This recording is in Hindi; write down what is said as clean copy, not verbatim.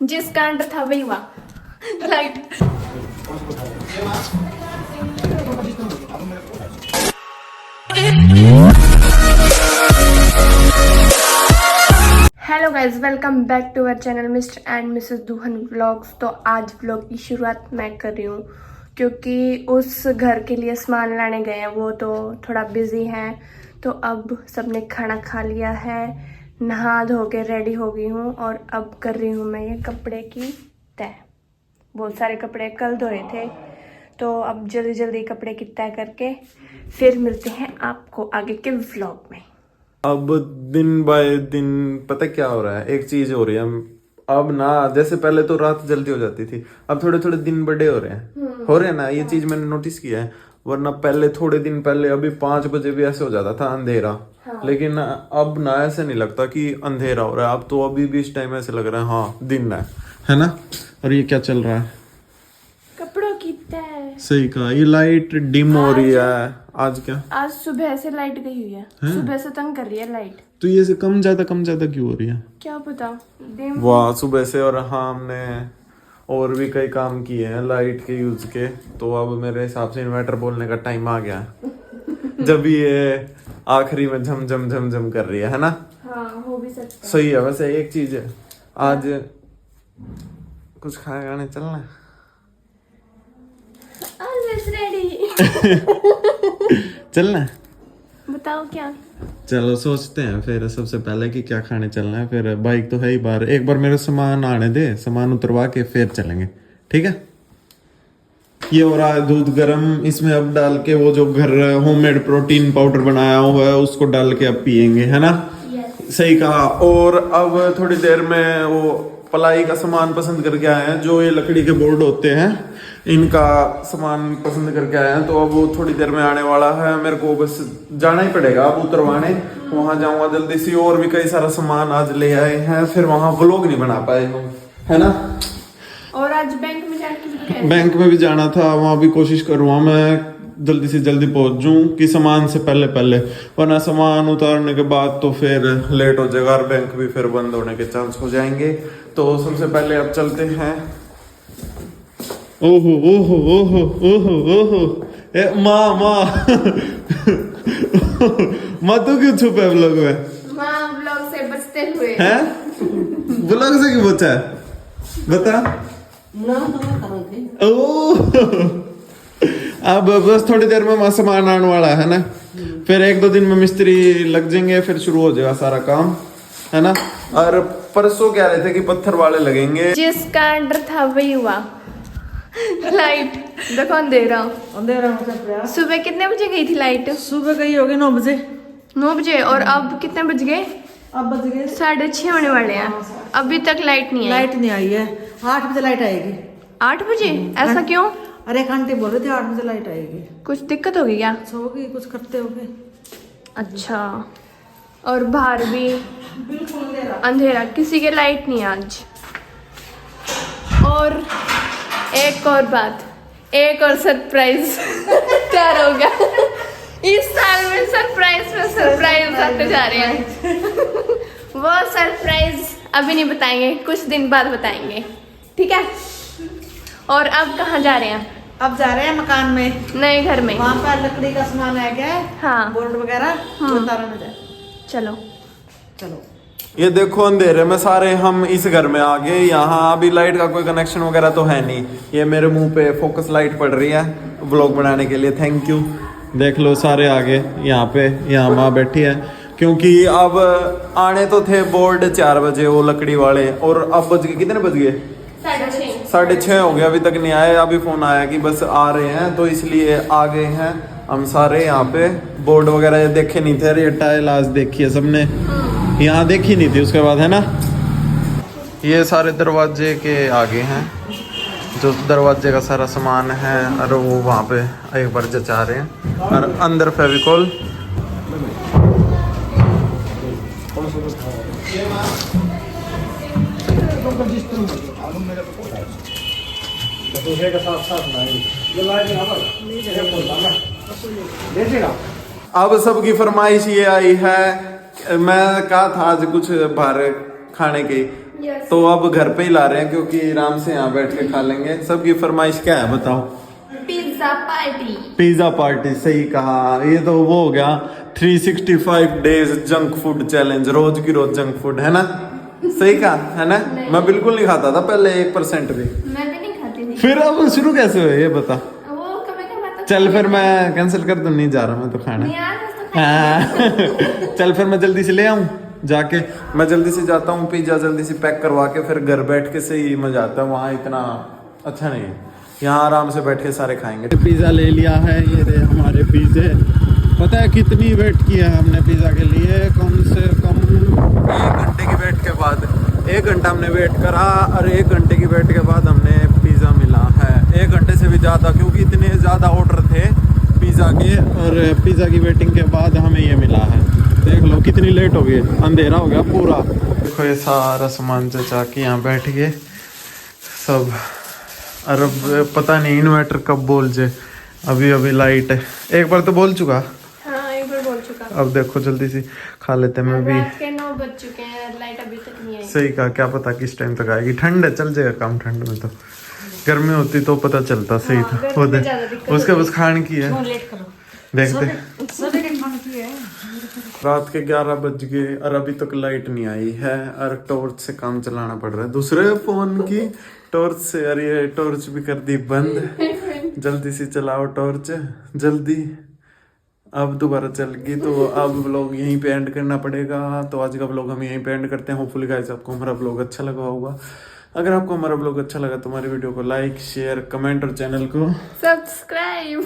जिसका अंडर था वही हुआ। लाइट hello guys, welcome back to our channel Mr and Mrs Duhan vlogs. तो आज व्लॉग की शुरुआत मैं कर रही हूँ क्योंकि उस घर के लिए सामान लाने गए हैं, वो तो थोड़ा बिजी हैं। तो अब सबने खाना खा लिया है, नहा धो के रेडी हो गई हूँ और अब कर रही हूँ मैं ये कपड़े की तय। बहुत सारे कपड़े कल धोए थे, तो अब जल्दी जल्दी कपड़े की तय करके फिर मिलते हैं आपको आगे के व्लॉग में। अब दिन बाय दिन पता क्या हो रहा है, एक चीज हो रही है। अब ना जैसे पहले तो रात जल्दी हो जाती थी, अब थोड़े थोड़े दिन बड़े हो रहे हैं ना। ये चीज मैंने नोटिस किया है। वरना पहले थोड़े दिन पहले अभी 5 बजे भी ऐसे हो जाता था अंधेरा। हाँ। लेकिन अब ना ऐसे नहीं लगता कि अंधेरा हो रहा है। अब तो अभी भी इस टाइम ऐसे लग रहा है हाँ दिन है ना। और ये क्या चल रहा है, कपड़ों की तय। सही कहा, ये लाइट डिम हो रही है। आज क्या, आज सुबह से लाइट गई हुई है, सुबह से तंग कर रही है लाइट। तो ये से कम ज्यादा क्यों हो रही है, क्या पता। वाह, सुबह से। और हाँ, हमने और भी कई काम किए हैं लाइट के यूज के। तो अब मेरे हिसाब से इन्वर्टर बोलने का टाइम आ गया जब ये आखिरी में झम झम झम झम कर रही है ना। हाँ, हो भी सकता है। सही है। वैसे एक चीज है, आज कुछ खाने चलना है। Always ready. चलना है, बताओ क्या। चलो सोचते हैं फिर सबसे पहले कि क्या खाने चलना है। फिर बाइक तो है ही बाहर, एक बार मेरे सामान आने दे, सामान उतरवा के फिर चलेंगे, ठीक है। ये हो रहा है दूध गरम, इसमें अब डाल के वो जो घर होममेड प्रोटीन पाउडर बनाया हुआ है उसको डाल के अब पियेंगे, है ना। सही कहा। और अब थोड़ी देर में वो पलाई का सामान पसंद करके आए हैं, जो ये लकड़ी के बोर्ड होते हैं इनका सामान पसंद करके आए हैं। तो अब वो थोड़ी देर में आने वाला है। मेरे को बस जाना ही पड़ेगा अब उतरवाने, वहां जाऊंगा जल्दी से। और भी कई सारा सामान आज ले आए हैं, फिर वहां व्लॉग नहीं बना पाए हम, है ना। और आज बैंक में भी जाना था, वहां भी कोशिश करूंगा मैं जल्दी से जल्दी पहुंच जाऊं कि सामान से पहले, वरना सामान उतारने के बाद तो फिर लेट हो जाएगा और बैंक भी फिर बंद होने के चांस हो जाएंगे। तो सबसे पहले अब चलते हैं। ओहो ओहो ओहो ओहो ओहो, माँ माँ तू क्यों छुपे व्लॉग में? माँ व्लॉग से बचते हुए हैं? व्लॉग से क्यों बचा है, बता ना। ओ अब बस थोड़ी देर में वहां सामान आने वाला है ना। फिर 1-2 दिन में मिस्त्री लग जाएंगे, फिर शुरू हो जाएगा सारा काम, है ना। और परसों कह रहे थे कि पत्थर वाले लगेंगे। जिसका अंडर था वही हुआ। लाइट देखो, अंधेरा सुबह कितने बजे गई थी लाइट? सुबह गई होगी 9 बजे। 9 बजे। और अब कितने बज गए? अब बज गए 6:30 होने वाले हैं। अभी तक लाइट नहीं आई। लाइट नहीं आई है, 8 बजे लाइट आएगी। 8 बजे? ऐसा क्यों? अरे एक आंटी बोल रहे थे 8 बजे लाइट आएगी। कुछ दिक्कत होगी क्या? सोगी, कुछ करते होगे। अच्छा। और बाहर भी बिल्कुल अंधेरा, किसी के लाइट नहीं आज। और एक और बात, एक और सरप्राइज तैयार हो गया। इस साल में सरप्राइज आते जा रहे हैं। वो सरप्राइज अभी नहीं बताएंगे, कुछ दिन बाद बताएंगे, ठीक है। और अब कहाँ जा रहे हैं? अब जा रहे हैं मकान में, नए घर में। वहाँ पर लकड़ी का सामान आ गया है। हाँ, बोर्ड वगैरह उतारने में जाए। चलो चलो। ये देखो अंधेरे में सारे हम इस घर में आ गए। यहाँ अभी लाइट का कोई कनेक्शन वगैरह तो है नहीं। ये मेरे मुंह पे फोकस लाइट पड़ रही है व्लॉग बनाने के लिए, थैंक यू। देख लो सारे आ गए यहाँ पे, यहाँ माँ बैठी है। क्योंकि अब आने तो थे बोर्ड 4 बजे वो लकड़ी वाले, और अब बज गए, कितने बज गए? 6:30 हो गया, अभी तक नहीं आए। अभी फोन आया कि बस आ रहे हैं, तो इसलिए आ गए हैं हम सारे यहाँ पे। बोर्ड वगैरह देखे नहीं थे, ये टाइल आज देखी है सबने, यहाँ देखी नहीं थी उसके बाद, है ना। ये सारे दरवाजे के आगे हैं, जो दरवाजे का सारा सामान है, और वो वहाँ पे एक बार जचा रहे हैं। और अंदर फेविकॉल, अब सबकी फरमाइश ये आई है, मैं कहा था आज कुछ बाहर खाने की, Yes. तो अब घर पे ही ला रहे हैं क्योंकि आराम से यहाँ बैठ के खा लेंगे। सबकी फरमाइश क्या है बताओ? Pizza party. पिज्जा पार्टी, सही कहा। ये तो वो हो गया 365 डेज जंक फूड चैलेंज, रोज की रोज जंक फूड, है ना? सही कहा है ना? मैं बिल्कुल नहीं खाता था पहले 1% भी। मैं भी नहीं खाती थी। फिर अब शुरू कैसे हुए ये बता? वो कभी कभी चल फिर मैं कैंसिल कर दूं, नहीं जा रहा मैं तो खाना। नहीं यार, बस तो हाँ। चल फिर मैं जल्दी से ले आऊं, जाके मैं जल्दी से जाता हूँ, पिज्जा जल्दी से पैक करवा के फिर घर बैठ के सही मजा आता है। वहाँ इतना अच्छा नहीं है, यहाँ आराम से बैठ के सारे खाएंगे। पिज्जा ले लिया है, ये रहे हमारे पिज्जे। पता है कितनी वेट किया है हमने पिज्जा के लिए? कम से कम 1 घंटे की वेट के बाद, 1 घंटा हमने वेट करा और 1 घंटे की वेट के बाद हमने पिज्जा मिला है। 1 घंटे से भी ज़्यादा, क्योंकि इतने ज़्यादा ऑर्डर थे पिज़्ज़ा के, और पिज़्ज़ा की वेटिंग के बाद हमें ये मिला है। देख लो कितनी लेट हो गई, अंधेरा हो गया पूरा। देखो ये सारा सामान चचा के यहाँ बैठ गए सब, और अब पता नहीं इन्वर्टर कब बोल जाए। अभी अभी लाइट है, एक बार तो बोल चुका। हाँ, एक बार बोल चुका। अब देखो जल्दी से खा लेते हैं। मैं भी रात के 9 बज चुके हैं, लाइट अभी तक नहीं आई। सही कहा, क्या पता किस टाइम तक आएगी। ठंड है, चल जाएगा काम ठंड में। तो गर्मी होती तो पता चलता, सही हाँ, था। गर्मी वो में देख ज़्यादा दिक्कत उसके होती बस खाने की है, लेट करो। देखते। की है। रात के 11 बज गए और अभी तक लाइट नहीं आई है, और टॉर्च से काम चलाना पड़ रहा है, दूसरे फोन की टॉर्च से। और ये टॉर्च भी कर दी बंद। जल्दी से चलाओ टॉर्च जल्दी। अब दोबारा चल गई तो अब व्लॉग यहीं पे एंड करना पड़ेगा। तो आज का व्लॉग हम यहीं पे एंड करते हैं। होपफुली गाइस आपको हमारा व्लॉग अच्छा लगा होगा। अगर आपको हमारा व्लॉग अच्छा लगा तो हमारी वीडियो को लाइक, शेयर, कमेंट और चैनल को सब्सक्राइब।